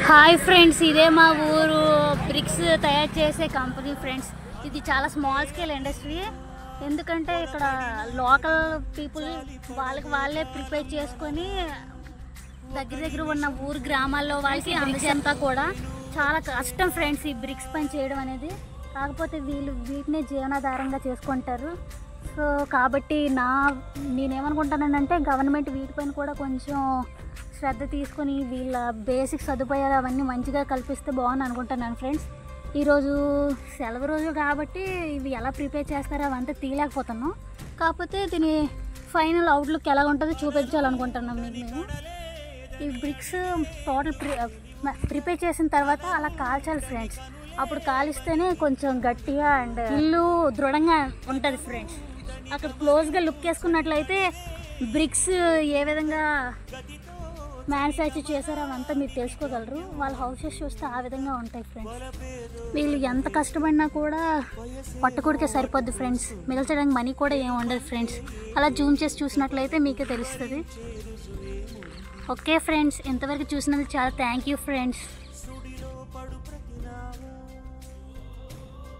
Hi friends, ఇదే మా ఊరు బ్రిక్స్ తయారు చేసే కంపెనీ ఫ్రెండ్స్. ఇది చాలా స్మాల్ స్కేల్ ఇండస్ట్రీ. ఎందుకంటే ఇక్కడ లోకల్ పీపుల్ వాళ్ళే ప్రిపేర్ చేసుకొని దగ్గర ఉన్న ఊరు గ్రామాల్లో వాళ్ళకి అందజంతా కూడా చాలా కష్టం ఫ్రెండ్స్ ఈ బ్రిక్స్ పని చేయడం అనేది. కాకపోతే వీటినే జీవనాధారంగా చేసుకుంటారు. సో కాబట్టి నేనేమనుకుంటానంటే గవర్నమెంట్ వీటిపైన కూడా కొంచెం శ్రద్ధ తీసుకొని వీళ్ళ బేసిక్ సదుపాయాలు అవన్నీ మంచిగా కల్పిస్తే బాగుంది అనుకుంటున్నాను ఫ్రెండ్స్. ఈరోజు సెలవు రోజు కాబట్టి ఇవి ఎలా ప్రిపేర్ చేస్తారో అవంతా తీయలేకపోతున్నాం. కాకపోతే దీని ఫైనల్ అవుట్లుక్ ఎలా ఉంటుందో చూపించాలనుకుంటున్నాం మీకు. మేము ఈ బ్రిక్స్ టోటల్ ప్రిపేర్ చేసిన తర్వాత అలా కాల్చాలి ఫ్రెండ్స్. అప్పుడు కాలిస్తేనే కొంచెం గట్టిగా అండ్ ఇల్లు దృఢంగా ఉంటుంది ఫ్రెండ్స్. అక్కడ క్లోజ్గా లుక్ వేసుకున్నట్లయితే బ్రిక్స్ ఏ విధంగా మ్యానుఫ్యాక్చర్ చేశారో అవంతా మీరు తెలుసుకోగలరు. వాళ్ళ హౌసెస్ చూస్తే ఆ విధంగా ఉంటాయి ఫ్రెండ్స్. వీళ్ళు ఎంత కష్టపడినా కూడా పట్టుకుడికే సరిపోద్ది ఫ్రెండ్స్. మిగల్చడానికి మనీ కూడా ఏమి ఉండదు ఫ్రెండ్స్. అలా జూమ్ చేసి చూసినట్లయితే మీకే తెలుస్తుంది. ఓకే ఫ్రెండ్స్, ఇంతవరకు చూసినందుకు చాలా థ్యాంక్ యూ ఫ్రెండ్స్.